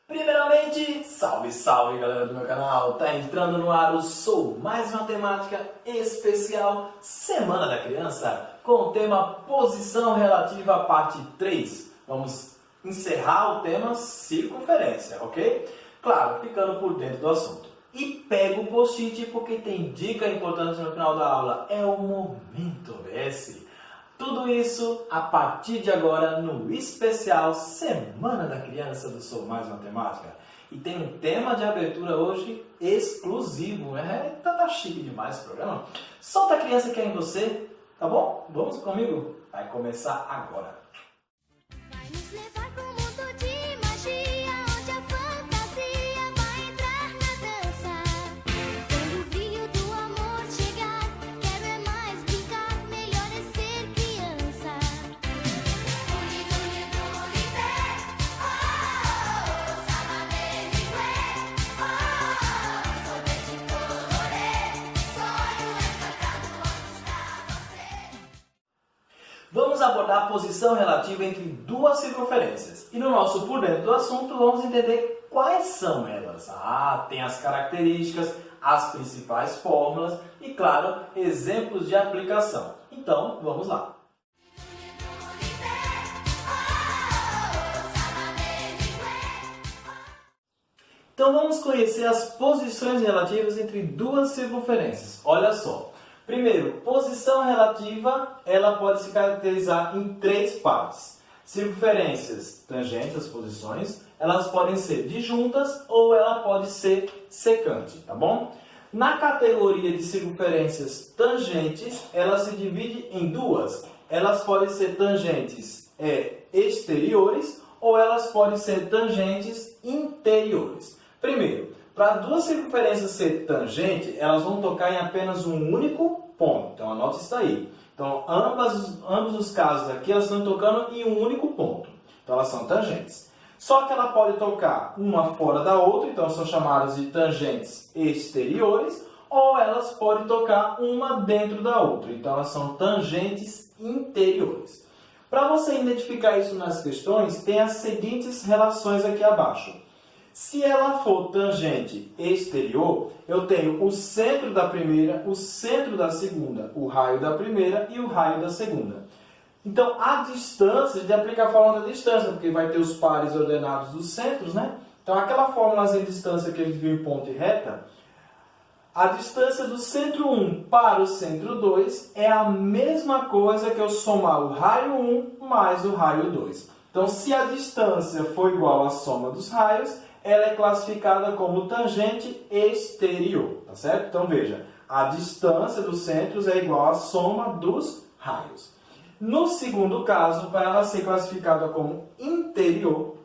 Primeiramente, salve, salve galera do meu canal, tá entrando no ar o Sou Mais Matemática especial Semana da Criança, com o tema Posição Relativa, parte 3. Vamos encerrar o tema circunferência, ok? Claro, ficando por dentro do assunto. E pega o post-it porque tem dica importante no final da aula, é o Momento OBS. Tudo isso a partir de agora no especial Semana da Criança do Sou Mais Matemática. E tem um tema de abertura hoje exclusivo. Tá chique demais esse programa. Solta a criança que é em você, tá bom? Vamos comigo? Vai começar agora. Vai nos levar pro mundo de magia, onde a fantasia vai entrar na dança. Quando o brilho do amor chegar, quero é mais brincar, melhor é ser criança. Duli, duli, duli, dé, oh, sabadeligue, oh, sorvete colorê, sonho encantado, onde está você? Vamos abordar a posição relativa entre duas circunferências. E no nosso Por Dentro do Assunto, vamos entender quais são elas. Tem as características, as principais fórmulas e, claro, exemplos de aplicação. Então, vamos lá. Então, vamos conhecer as posições relativas entre duas circunferências. Olha só. Primeiro, posição relativa, ela pode se caracterizar em três partes. Circunferências tangentes, as posições, elas podem ser disjuntas ou ela pode ser secante, tá bom? Na categoria de circunferências tangentes, ela se divide em duas. Elas podem ser tangentes exteriores ou elas podem ser tangentes interiores. Primeiro, para duas circunferências ser tangente, elas vão tocar em apenas um único ponto. Então, anote isso aí. Então, ambos os casos aqui, elas estão tocando em um único ponto. Então, elas são tangentes. Só que ela pode tocar uma fora da outra, então são chamadas de tangentes exteriores, ou elas podem tocar uma dentro da outra. Então, elas são tangentes interiores. Para você identificar isso nas questões, tem as seguintes relações aqui abaixo. Se ela for tangente exterior, eu tenho o centro da primeira, o centro da segunda, o raio da primeira e o raio da segunda. Então, a distância, de aplicar a fórmula da distância, porque vai ter os pares ordenados dos centros, né? Então, aquela fórmula de distância que a gente viu em ponto e reta, a distância do centro 1 para o centro 2 é a mesma coisa que eu somar o raio 1 mais o raio 2. Então, se a distância for igual à soma dos raios, ela é classificada como tangente exterior, tá certo? Então, veja, a distância dos centros é igual à soma dos raios. No segundo caso, para ela ser classificada como interior,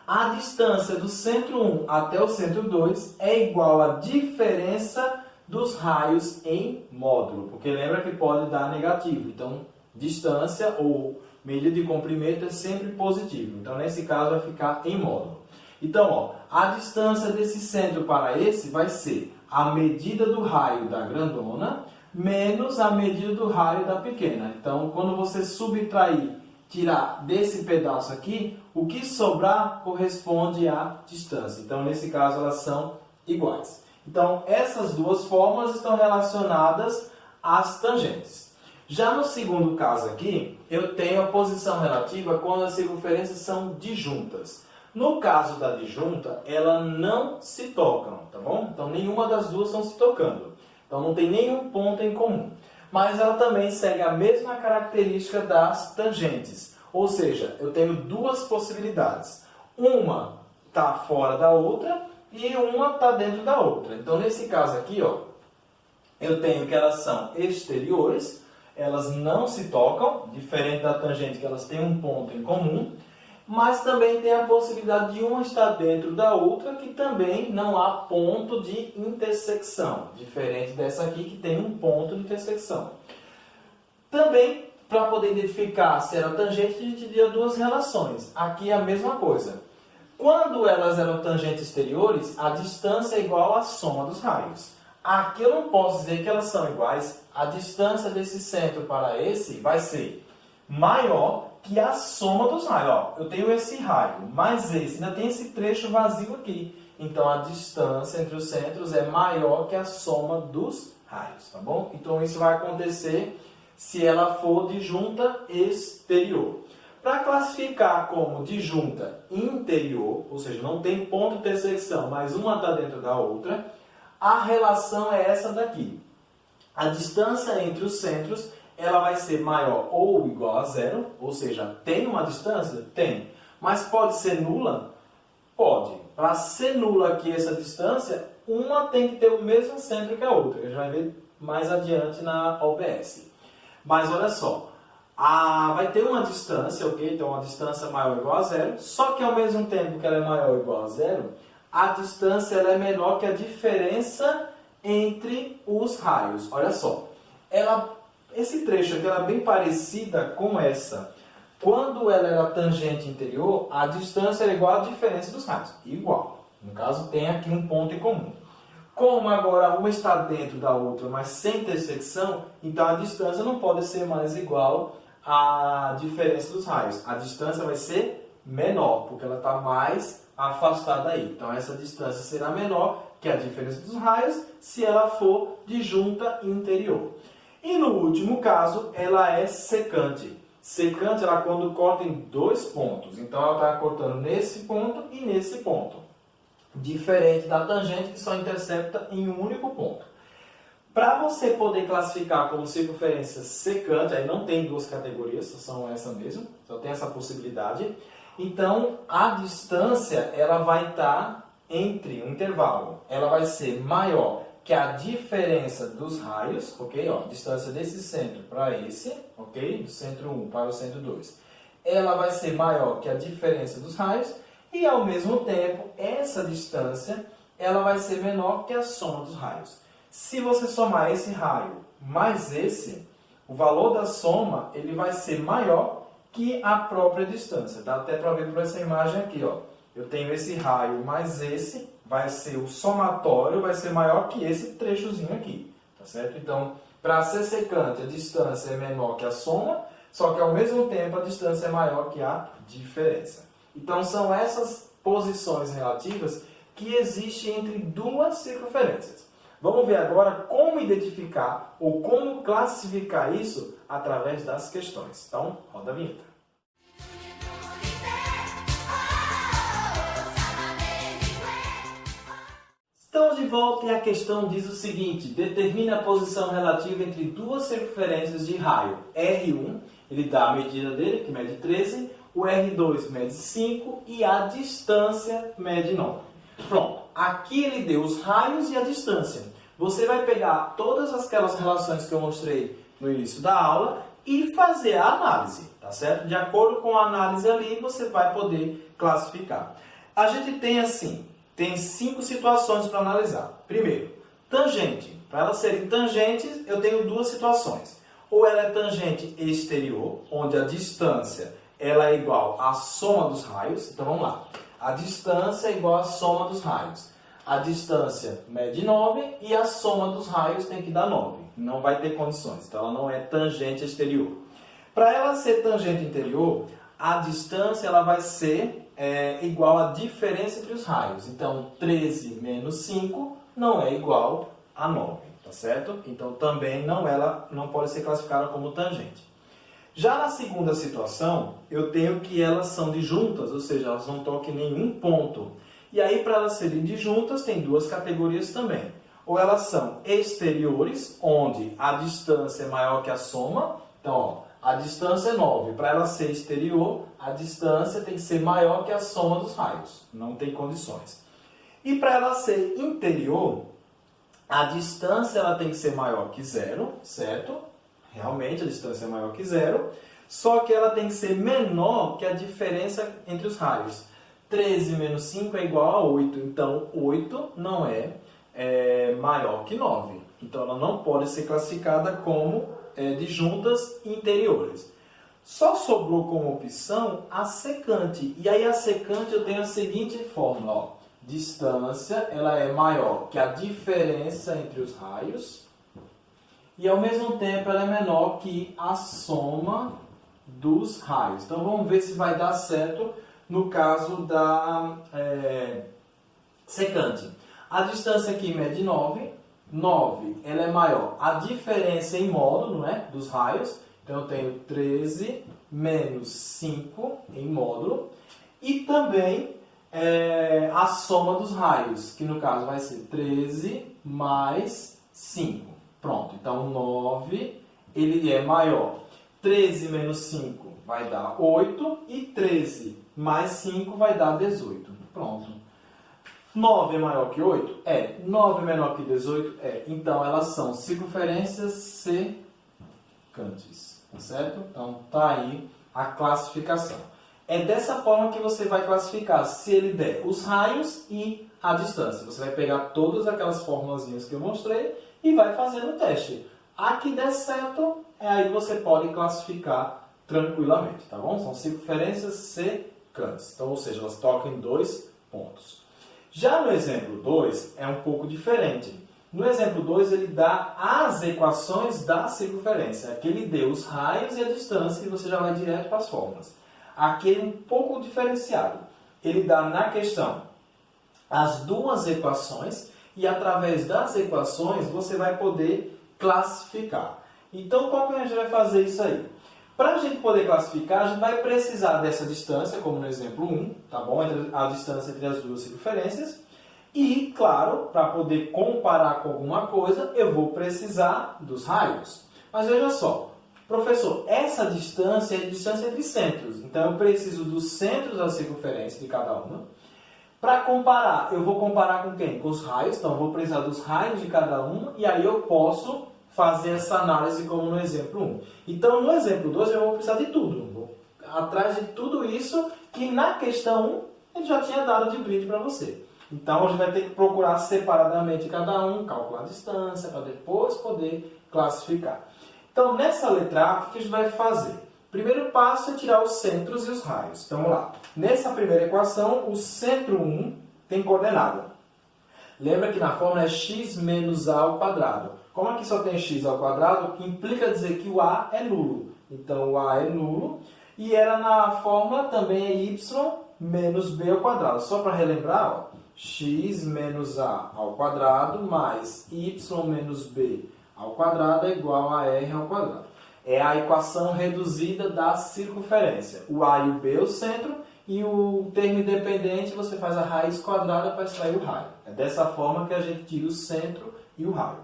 a distância do centro 1 até o centro 2 é igual à diferença dos raios em módulo, porque lembra que pode dar negativo. Então, distância ou medida de comprimento é sempre positivo. Então, nesse caso, vai ficar em módulo. Então, a distância desse centro para esse vai ser a medida do raio da grandona menos a medida do raio da pequena. Então, quando você subtrair, tirar desse pedaço aqui, o que sobrar corresponde à distância. Então, nesse caso, elas são iguais. Então, essas duas fórmulas estão relacionadas às tangentes. Já no segundo caso aqui, eu tenho a posição relativa quando as circunferências são disjuntas. No caso da disjunta, elas não se tocam, tá bom? Então, nenhuma das duas estão se tocando. Então, não tem nenhum ponto em comum. Mas ela também segue a mesma característica das tangentes. Ou seja, eu tenho duas possibilidades. Uma está fora da outra e uma está dentro da outra. Então, nesse caso aqui, eu tenho que elas são exteriores, elas não se tocam, diferente da tangente que elas têm um ponto em comum. Mas também tem a possibilidade de uma estar dentro da outra, que também não há ponto de intersecção, diferente dessa aqui que tem um ponto de intersecção. Também, para poder identificar se era tangente, a gente tinha duas relações. Aqui é a mesma coisa. Quando elas eram tangentes exteriores, a distância é igual à soma dos raios. Aqui eu não posso dizer que elas são iguais. A distância desse centro para esse vai ser maior que a soma dos raios. Ó, eu tenho esse raio, mais esse, ainda tem esse trecho vazio aqui. Então, a distância entre os centros é maior que a soma dos raios, tá bom? Então, isso vai acontecer se ela for disjunta exterior. Para classificar como disjunta interior, ou seja, não tem ponto de intersecção, mas uma está dentro da outra, a relação é essa daqui. A distância entre os centros ela vai ser maior ou igual a zero, ou seja, tem uma distância? Tem. Mas pode ser nula? Pode. Para ser nula aqui essa distância, uma tem que ter o mesmo centro que a outra. A gente vai ver mais adiante na OBS. Mas olha só, vai ter uma distância, ok? Então, uma distância maior ou igual a zero, só que ao mesmo tempo que ela é maior ou igual a zero, a distância ela é menor que a diferença entre os raios. Olha só, esse trecho aqui ela é bem parecida com essa. Quando ela era tangente interior, a distância era igual à diferença dos raios. Igual. No caso, tem aqui um ponto em comum. Como agora uma está dentro da outra, mas sem intersecção, então a distância não pode ser mais igual à diferença dos raios. A distância vai ser menor, porque ela está mais afastada aí. Então essa distância será menor que a diferença dos raios se ela for disjunta interior. E no último caso, ela é secante. Secante, ela quando corta em dois pontos. Então ela está cortando nesse ponto e nesse ponto. Diferente da tangente que só intercepta em um único ponto. Para você poder classificar como circunferência secante, aí não tem duas categorias, são essa mesmo, só tem essa possibilidade. Então, a distância ela vai estar entre um intervalo. Ela vai ser maior que a diferença dos raios, ok? Ó, distância desse centro para esse, ok? Do centro 1 para o centro 2. Ela vai ser maior que a diferença dos raios. E, ao mesmo tempo, essa distância ela vai ser menor que a soma dos raios. Se você somar esse raio mais esse, o valor da soma ele vai ser maior que a própria distância. Dá até para ver por essa imagem aqui. Ó. Eu tenho esse raio mais esse, vai ser o somatório, vai ser maior que esse trechozinho aqui. Tá certo? Então, para ser secante, a distância é menor que a soma, só que, ao mesmo tempo, a distância é maior que a diferença. Então, são essas posições relativas que existem entre duas circunferências. Vamos ver agora como identificar ou como classificar isso através das questões. Então, roda a vinheta. Estamos de volta e a questão diz o seguinte: determine a posição relativa entre duas circunferências de raio. R1, ele dá a medida dele, que mede 13, o R2 mede 5 e a distância mede 9. Pronto, aqui ele deu os raios e a distância. Você vai pegar todas aquelas relações que eu mostrei no início da aula e fazer a análise, tá certo? De acordo com a análise ali, você vai poder classificar. A gente tem assim, tem 5 situações para analisar. Primeiro, tangente. Para elas serem tangentes, eu tenho duas situações. Ou ela é tangente exterior, onde a distância ela é igual à soma dos raios. Então vamos lá. A distância é igual à soma dos raios. A distância mede 9 e a soma dos raios tem que dar 9. Não vai ter condições. Então ela não é tangente exterior. Para ela ser tangente interior, a distância ela vai ser igual à diferença entre os raios. Então 13 menos 5 não é igual a 9. Tá certo? Então também ela não pode ser classificada como tangente. Já na segunda situação, eu tenho que elas são disjuntas, ou seja, elas não tocam em nenhum ponto. E aí, para elas serem disjuntas, tem duas categorias também. Ou elas são exteriores, onde a distância é maior que a soma. Então, ó, a distância é 9. Para ela ser exterior, a distância tem que ser maior que a soma dos raios. Não tem condições. E para ela ser interior, a distância ela tem que ser maior que zero, certo? Realmente a distância é maior que zero, só que ela tem que ser menor que a diferença entre os raios. 13 menos 5 é igual a 8, então 8 não é maior que 9. Então ela não pode ser classificada como disjuntas interiores. Só sobrou como opção a secante. E aí a secante eu tenho a seguinte fórmula. Ó. Distância ela é maior que a diferença entre os raios. E ao mesmo tempo ela é menor que a soma dos raios. Então vamos ver se vai dar certo no caso da secante. A distância aqui mede 9. 9 ela é maior. A diferença em módulo, né, dos raios. Então eu tenho 13 menos 5 em módulo. E também a soma dos raios, que no caso vai ser 13 mais 5. Pronto, então 9 ele é maior. 13 menos 5 vai dar 8 e 13 mais 5 vai dar 18. Pronto. 9 é maior que 8? É. 9 é menor que 18? É. Então elas são circunferências secantes. Tá certo? Então tá aí a classificação. É dessa forma que você vai classificar se ele der os raios e a distância. Você vai pegar todas aquelas formulazinhas que eu mostrei e vai fazer o teste. A que der certo, aí você pode classificar tranquilamente, tá bom? São circunferências secantes. Então, ou seja, elas tocam em 2 pontos. Já no exemplo 2, é um pouco diferente. No exemplo 2, ele dá as equações da circunferência. Aqui ele deu os raios e a distância e você já vai direto para as fórmulas. Aqui é um pouco diferenciado. Ele dá na questão as duas equações e através das equações você vai poder classificar. Então, como que a gente vai fazer isso aí? Para a gente poder classificar, a gente vai precisar dessa distância, como no exemplo 1, tá bom? A distância entre as duas circunferências. E, claro, para poder comparar com alguma coisa, eu vou precisar dos raios. Mas veja só, professor, essa distância é a distância entre centros. Então, eu preciso dos centros da circunferência de cada uma. Para comparar, eu vou comparar com quem? Com os raios. Então, eu vou precisar dos raios de cada uma. E aí eu posso fazer essa análise como no exemplo 1. Então, no exemplo 2, eu vou precisar de tudo. Vou atrás de tudo isso que na questão 1 ele já tinha dado de brinde para você. Então, a gente vai ter que procurar separadamente cada um, calcular a distância, para depois poder classificar. Então, nessa letra A, o que a gente vai fazer? Primeiro passo é tirar os centros e os raios. Então, vamos lá. Nessa primeira equação, o centro 1 tem coordenada. Lembra que na fórmula é x menos a ao quadrado. Como aqui só tem x ao quadrado, implica dizer que o a é nulo. Então, o a é nulo. E era na fórmula também é y menos b ao quadrado. Só para relembrar, ó, x menos a ao quadrado mais y menos b ao quadrado é igual a r ao quadrado. É a equação reduzida da circunferência. O a e o b é o centro e o termo independente você faz a raiz quadrada para extrair o raio. É dessa forma que a gente tira o centro e o raio.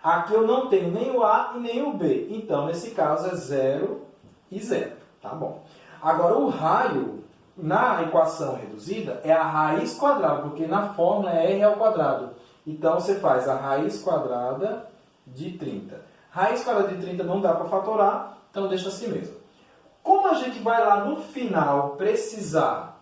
Aqui eu não tenho nem o a e nem o b. Então, nesse caso, é 0 e 0. Tá bom. Agora, o raio, na equação reduzida, é a raiz quadrada, porque na fórmula é r ao quadrado. Então, você faz a raiz quadrada de 30. Raiz quadrada de 30 não dá para fatorar, então deixa assim mesmo. Como a gente vai lá no final precisar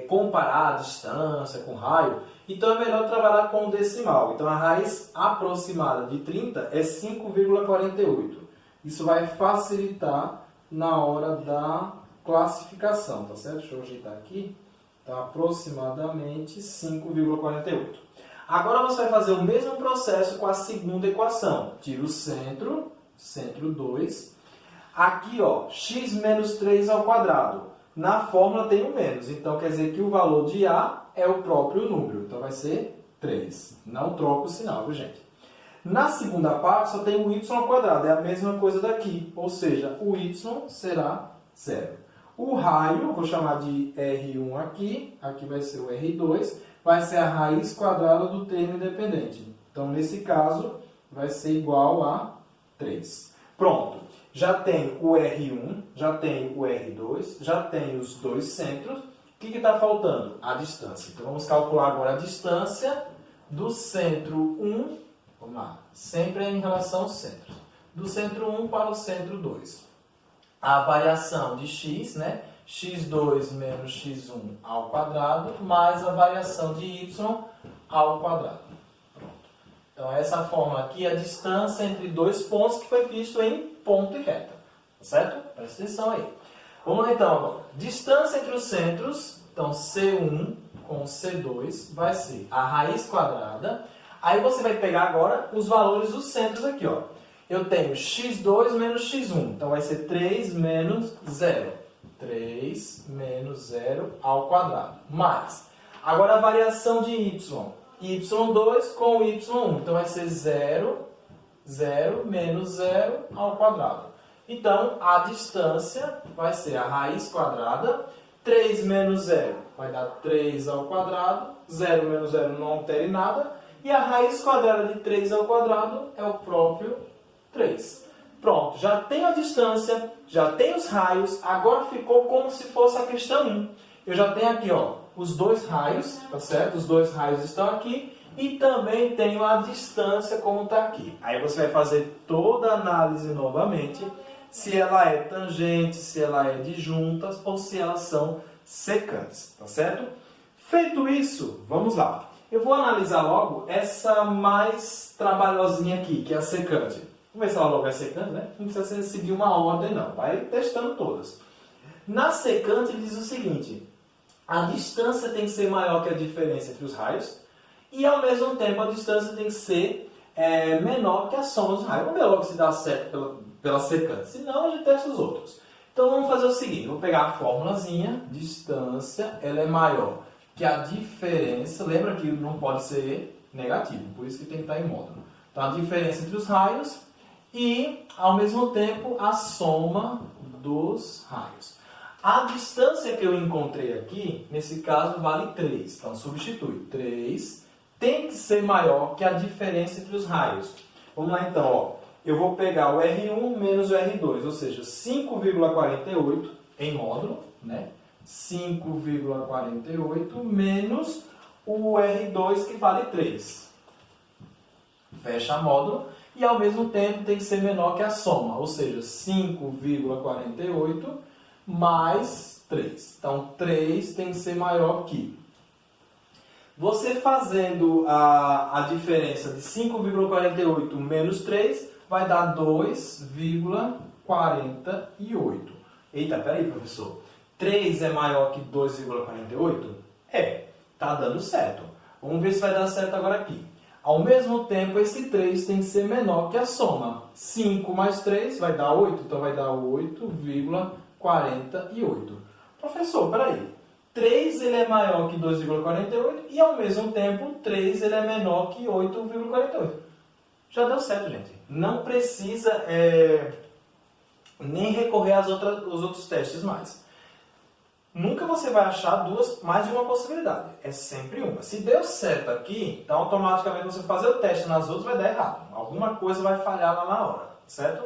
comparar a distância com raio, então é melhor trabalhar com o decimal. Então a raiz aproximada de 30 é 5,48. Isso vai facilitar na hora da classificação, tá certo? Deixa eu ajeitar aqui. Então aproximadamente 5,48. Agora você vai fazer o mesmo processo com a segunda equação. Tira o centro, centro 2. Aqui, ó, x menos 3 ao quadrado. Na fórmula tem o menos, então quer dizer que o valor de a é o próprio número. Então vai ser 3. Não troca o sinal, viu, gente? Na segunda parte só tem o y ao quadrado. É a mesma coisa daqui. Ou seja, o y será 0. O raio, vou chamar de R1 aqui. Aqui vai ser o R2. Vai ser a raiz quadrada do termo independente. Então, nesse caso, vai ser igual a 3. Pronto. Já tem o R1, já tem o R2, já tem os dois centros. O que está faltando? A distância. Então, vamos calcular agora a distância do centro 1. Vamos lá. Sempre é em relação aos centros. Do centro 1 para o centro 2. A variação de x, né? x2 menos x1 ao quadrado, mais a variação de y ao quadrado. Pronto. Então, essa fórmula aqui é a distância entre dois pontos que foi visto em ponto e reta. Certo? Presta atenção aí. Vamos lá, então, agora. Distância entre os centros, então, C1 com C2 vai ser a raiz quadrada. Aí você vai pegar agora os valores dos centros aqui, ó. eu tenho x2 menos x1. Então, vai ser 3 menos 0. 3 menos 0 ao quadrado. Mais. Agora, a variação de y. y2 com y1. Então, vai ser 0, 0 menos 0 ao quadrado. Então, a distância vai ser a raiz quadrada. 3 menos 0 vai dar 3 ao quadrado. 0 menos 0 não altera em nada. E a raiz quadrada de 3 ao quadrado é o próprio 3. Pronto, já tenho a distância, já tenho os raios, agora ficou como se fosse a questão 1. Eu já tenho aqui, ó, os dois raios, tá certo? Os dois raios estão aqui e também tenho a distância como está aqui. Aí você vai fazer toda a análise novamente, se ela é tangente, se ela é disjuntas ou se elas são secantes, tá certo? Feito isso, vamos lá. Eu vou analisar logo essa mais trabalhosinha aqui, que é a secante. Vamos ver se ela logo é secante, né? Não precisa seguir uma ordem, não. Vai testando todas. Na secante, ele diz o seguinte. A distância tem que ser maior que a diferença entre os raios. E, ao mesmo tempo, a distância tem que ser menor que a soma dos raios. Vamos ver logo se dá certo pela secante. Se não, a gente testa os outros. Então, vamos fazer o seguinte. Vou pegar a formulazinha. Distância, ela é maior que a diferença. Lembra que não pode ser negativo. Por isso que tem que estar em módulo. Então, a diferença entre os raios e, ao mesmo tempo, a soma dos raios. A distância que eu encontrei aqui, nesse caso, vale 3. Então, substitui. 3 tem que ser maior que a diferença entre os raios. Vamos lá, então. Ó. Eu vou pegar o R1 menos o R2, ou seja, 5,48 em módulo, né? 5,48 menos o R2, que vale 3. Fecha módulo. E, ao mesmo tempo, tem que ser menor que a soma, ou seja, 5,48 mais 3. Então, 3 tem que ser maior que. Você fazendo a diferença de 5,48 menos 3, vai dar 2,48. Eita, peraí, professor. 3 é maior que 2,48? É, tá dando certo. Vamos ver se vai dar certo agora aqui. Ao mesmo tempo, esse 3 tem que ser menor que a soma. 5 mais 3 vai dar 8, então vai dar 8,48. Professor, peraí. 3 ele é maior que 2,48 e, ao mesmo tempo, 3 ele é menor que 8,48. Já deu certo, gente. Não precisa nem recorrer aos outros testes mais. Nunca você vai achar mais de uma possibilidade. É sempre uma. Se deu certo aqui, então automaticamente você fazer o teste nas outras vai dar errado. Alguma coisa vai falhar lá na hora, certo?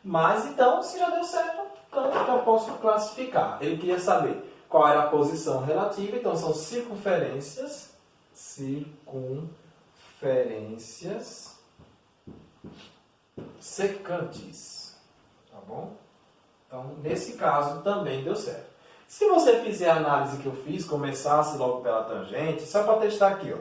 Mas então, se já deu certo, então eu já posso classificar. Ele queria saber qual era a posição relativa, então são circunferências secantes. Tá bom? Então, nesse caso, também deu certo. Se você fizer a análise que eu fiz, começasse logo pela tangente, só para testar aqui, ó.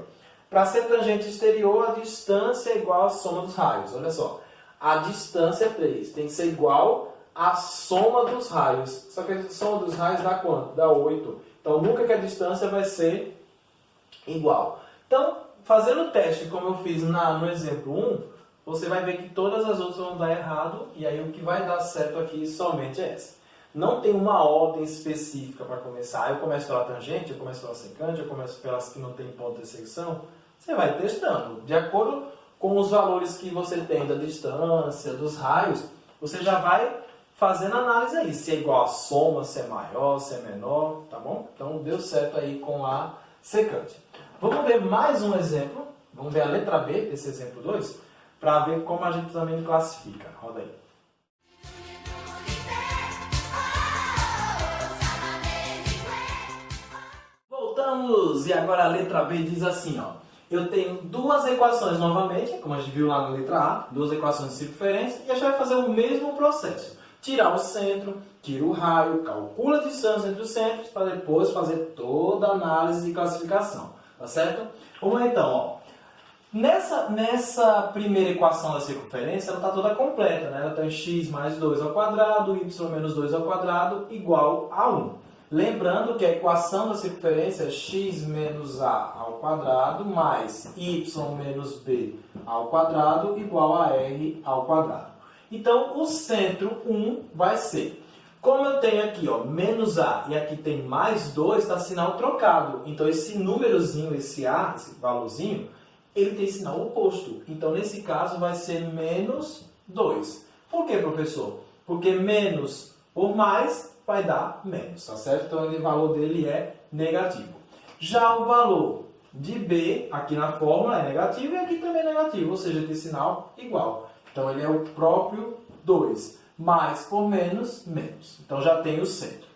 Para ser tangente exterior, a distância é igual à soma dos raios. Olha só, a distância é 3, tem que ser igual à soma dos raios. Só que a soma dos raios dá quanto? Dá 8. Então, nunca que a distância vai ser igual. Então, fazendo o teste, como eu fiz no exemplo 1, você vai ver que todas as outras vão dar errado, e aí o que vai dar certo aqui somente é essa. Não tem uma ordem específica para começar. Eu começo pela tangente, eu começo pela secante, eu começo pelas que não tem ponto de intersecção. Você vai testando. De acordo com os valores que você tem da distância, dos raios, você já vai fazendo análise aí. Se é igual a soma, se é maior, se é menor, tá bom? Então, deu certo aí com a secante. Vamos ver mais um exemplo. Vamos ver a letra B desse exemplo 2, para ver como a gente também classifica. Roda aí. Voltamos! E agora a letra B diz assim, ó. Eu tenho duas equações novamente, como a gente viu lá na letra A, duas equações de circunferência, e a gente vai fazer o mesmo processo. Tirar o centro, tira o raio, calcula a distância entre os centros, para depois fazer toda a análise de classificação. Tá certo? Vamos lá então, ó. Nessa primeira equação da circunferência, ela está toda completa, né? Ela tem x mais 2 ao quadrado, y menos 2 ao quadrado, igual a 1. Lembrando que a equação da circunferência é x menos a ao quadrado mais y menos b ao quadrado igual a r ao quadrado. Então, o centro 1 vai ser... Como eu tenho aqui, ó, menos A e aqui tem mais 2, está sinal trocado. Então, esse númerozinho, esse A, esse valorzinho, ele tem sinal oposto. Então, nesse caso, vai ser menos 2. Por quê, professor? Porque menos por mais vai dar menos, tá certo? Então, o valor dele é negativo. Já o valor de B, aqui na fórmula, é negativo e aqui também é negativo, ou seja, tem sinal igual. Então, ele é o próprio 2. Mais por menos, menos. Então, já tem o centro.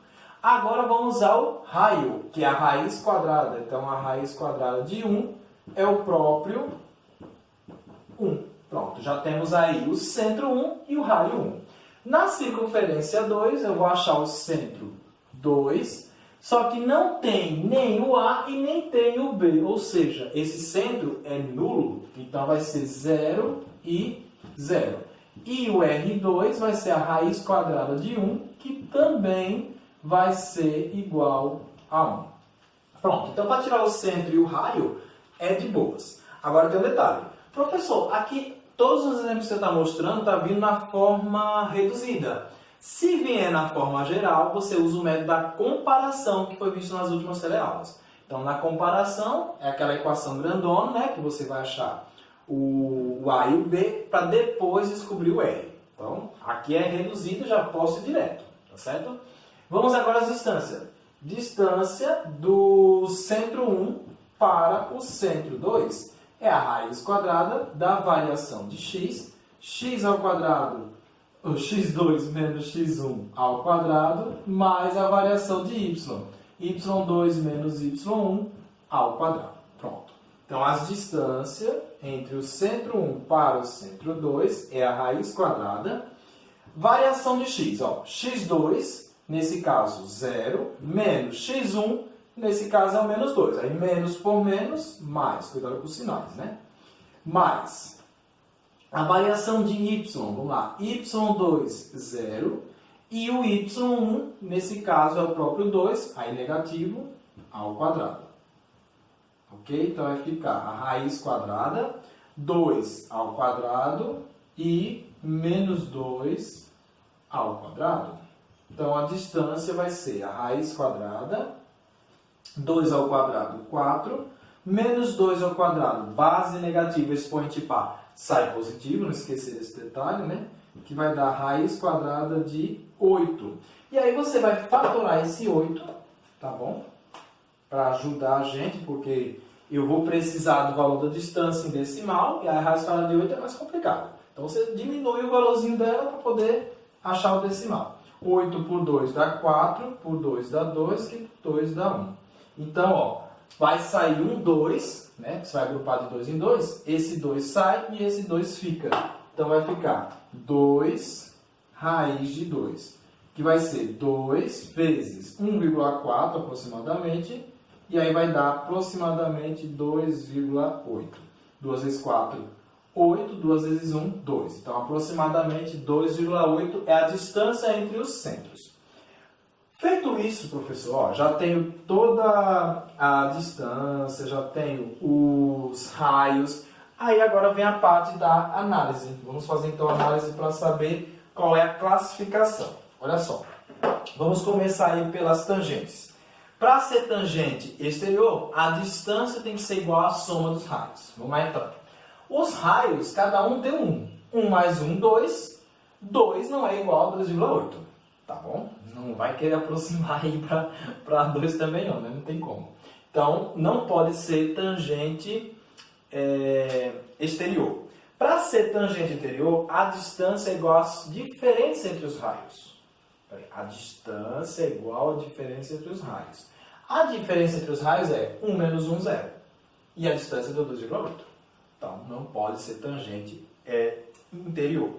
Agora, vamos usar o raio, que é a raiz quadrada. Então, a raiz quadrada de 1 é o próprio 1. Pronto, já temos aí o centro 1 e o raio 1. Na circunferência 2, eu vou achar o centro 2, só que não tem nem o A e nem tem o B. Ou seja, esse centro é nulo, então vai ser 0 e 0. E o R2 vai ser a raiz quadrada de 1, que também vai ser igual a 1. Pronto, então para tirar o centro e o raio é de boas. Agora tem um detalhe. Professor, aqui todos os exemplos que você está mostrando estão vindo na forma reduzida. Se vier na forma geral, você usa o método da comparação que foi visto nas últimas teleaulas. Então, na comparação, é aquela equação grandona, né, que você vai achar o A e o B, para depois descobrir o R. Então, aqui é reduzido, já posso ir direto, tá certo? Vamos agora às distâncias. Distância do centro 1 para o centro 2 é a raiz quadrada da variação de x, x ao quadrado, ou x2 menos x1 ao quadrado, mais a variação de y, y2 menos y1 ao quadrado. Pronto. Então, as distâncias entre o centro 1 para o centro 2 é a raiz quadrada. Variação de x, ó, x2, nesse caso 0, menos x1, nesse caso é o menos 2. Aí, menos por menos, mais. Cuidado com os sinais, né? Mais. A variação de y, vamos lá, y2, 0. E o y1, nesse caso, é o próprio 2, aí negativo, ao quadrado. Ok? Então, vai ficar a raiz quadrada, 2 ao quadrado e menos 2 ao quadrado. Então, a distância vai ser a raiz quadrada, 2 ao quadrado, 4, menos 2 ao quadrado, base negativa, expoente par, sai positivo, não esquecer desse detalhe, né? Que vai dar raiz quadrada de 8. E aí você vai fatorar esse 8, tá bom? Para ajudar a gente, porque eu vou precisar do valor da distância em decimal, e a raiz quadrada de 8 é mais complicado. Então você diminui o valorzinho dela para poder achar o decimal. 8 por 2 dá 4, por 2 dá 2, que por 2 dá 1. Então, ó, vai sair um 2, né? Você vai agrupar de 2 em 2, esse 2 sai e esse 2 fica. Então vai ficar 2 raiz de 2, que vai ser 2 vezes 1,4 aproximadamente, e aí vai dar aproximadamente 2,8. 2 vezes 4, 8. 2 vezes 1, 2. Então, aproximadamente 2,8 é a distância entre os centros. Feito isso, professor, ó, já tenho toda a distância, já tenho os raios. Aí agora vem a parte da análise. Vamos fazer então a análise para saber qual é a classificação. Olha só, vamos começar aí pelas tangentes. Para ser tangente exterior, a distância tem que ser igual à soma dos raios. Vamos lá então. Os raios, cada um tem 1. 1 mais 1, 2. 2 não é igual a 2,8. Tá bom? Não vai querer aproximar aí para 2 também não, né? Não tem como. Então, não pode ser tangente exterior. Para ser tangente interior, a distância é igual à diferença entre os raios. A distância é igual à diferença entre os raios. A diferença entre os raios é 1 menos 1, 0. E a distância deu 2,8. Então, não pode ser tangente interior.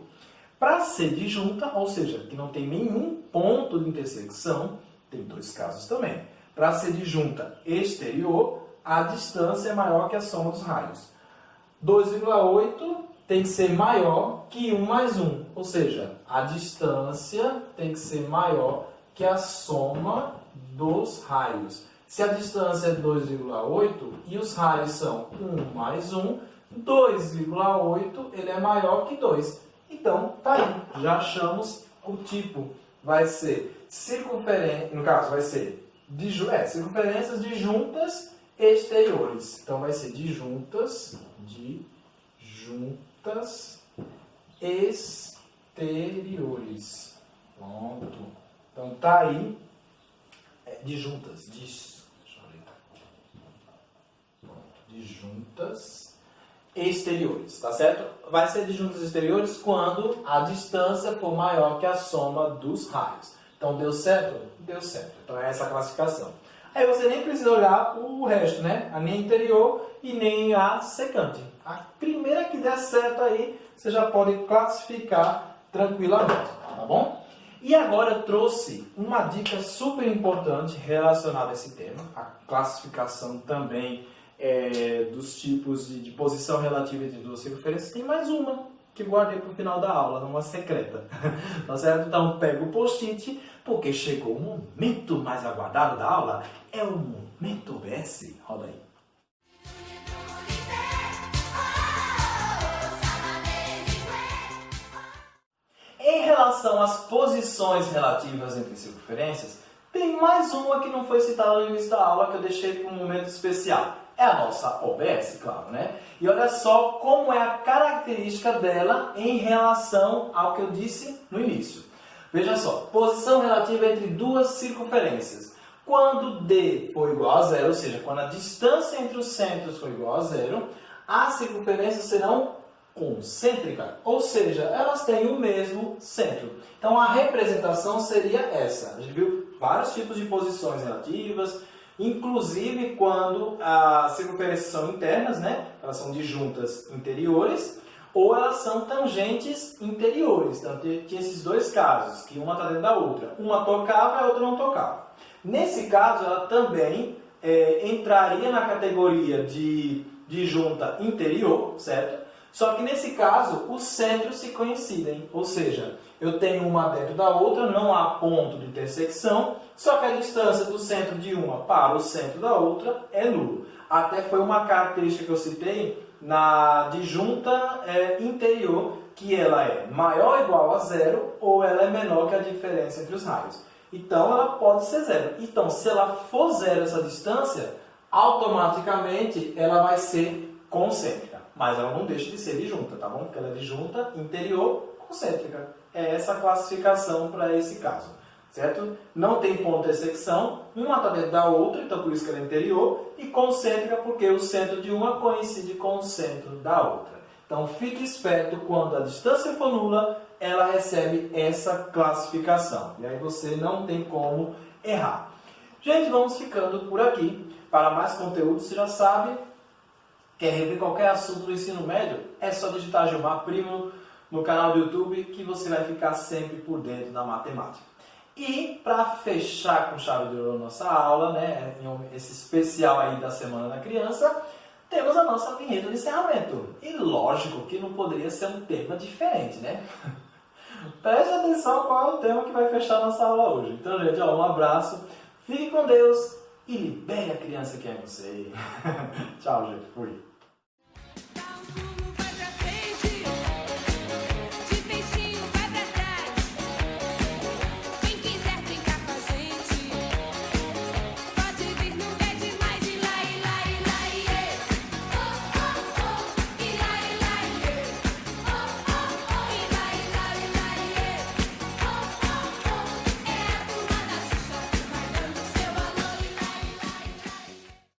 Para ser disjunta, ou seja, que não tem nenhum ponto de intersecção, tem 2 casos também. Para ser disjunta exterior, a distância é maior que a soma dos raios. 2,8 tem que ser maior que 1 mais 1, ou seja, a distância tem que ser maior que a soma dos raios. Se a distância é 2,8 e os raios são 1 mais 1, 2,8 ele é maior que 2. Então, tá aí, já achamos o tipo. Vai ser circunferência, no caso vai ser circunferências de juntas exteriores. Então vai ser de juntas exteriores. Pronto. Então tá aí de juntas, deixa eu ler. Pronto, de juntas exteriores, tá certo? Vai ser de juntas exteriores quando a distância for maior que a soma dos raios. Então, deu certo? Deu certo. Então, é essa a classificação. Aí você nem precisa olhar o resto, né? A nem interior e nem a secante. A primeira que der certo aí, você já pode classificar tranquilamente, tá bom? E agora eu trouxe uma dica super importante relacionada a esse tema, a classificação também dos tipos de posição relativa entre duas circunferências. Tem mais uma que guardei para o final da aula, numa secreta. Tá certo? Então pega o post-it, porque chegou o momento mais aguardado da aula, é o momento OBS. Roda aí. Em relação às posições relativas entre circunferências, tem mais uma que não foi citada no início da aula, que eu deixei para um momento especial. É a nossa OBS, claro, né? E olha só como é a característica dela em relação ao que eu disse no início. Veja só, posição relativa entre duas circunferências. Quando D for igual a zero, ou seja, quando a distância entre os centros for igual a zero, as circunferências serão concêntricas, ou seja, elas têm o mesmo centro. Então a representação seria essa. A gente viu vários tipos de posições relativas, inclusive quando as circunferências são internas, né? Elas são de juntas interiores, ou elas são tangentes interiores. Então tinha esses dois casos, que uma está dentro da outra. Uma tocava e a outra não tocava. Nesse caso, ela também entraria na categoria de junta interior, certo? Só que nesse caso, os centros se coincidem, ou seja, eu tenho uma dentro da outra, não há ponto de intersecção, só que a distância do centro de uma para o centro da outra é nulo. Até foi uma característica que eu citei na disjunta interior, que ela é maior ou igual a zero ou ela é menor que a diferença entre os raios. Então ela pode ser zero. Então se ela for zero essa distância, automaticamente ela vai ser concêntrica. Mas ela não deixa de ser disjunta, tá bom? Porque ela é disjunta interior concêntrica. É essa a classificação para esse caso, certo? Não tem ponto de intersecção, uma está dentro da outra, então por isso que ela é interior, e concêntrica porque o centro de uma coincide com o centro da outra. Então fique esperto, quando a distância for nula, ela recebe essa classificação. E aí você não tem como errar. Gente, vamos ficando por aqui. Para mais conteúdo, você já sabe, quer rever qualquer assunto do ensino médio? É só digitar Gilmar Primo no canal do YouTube, que você vai ficar sempre por dentro da matemática. E para fechar com chave de ouro a nossa aula, né, esse especial aí da Semana da Criança, temos a nossa vinheta de encerramento. E lógico que não poderia ser um tema diferente, né? Preste atenção qual é o tema que vai fechar a nossa aula hoje. Então, gente, ó, um abraço, fique com Deus e libere a criança que é você. Tchau, gente. Fui.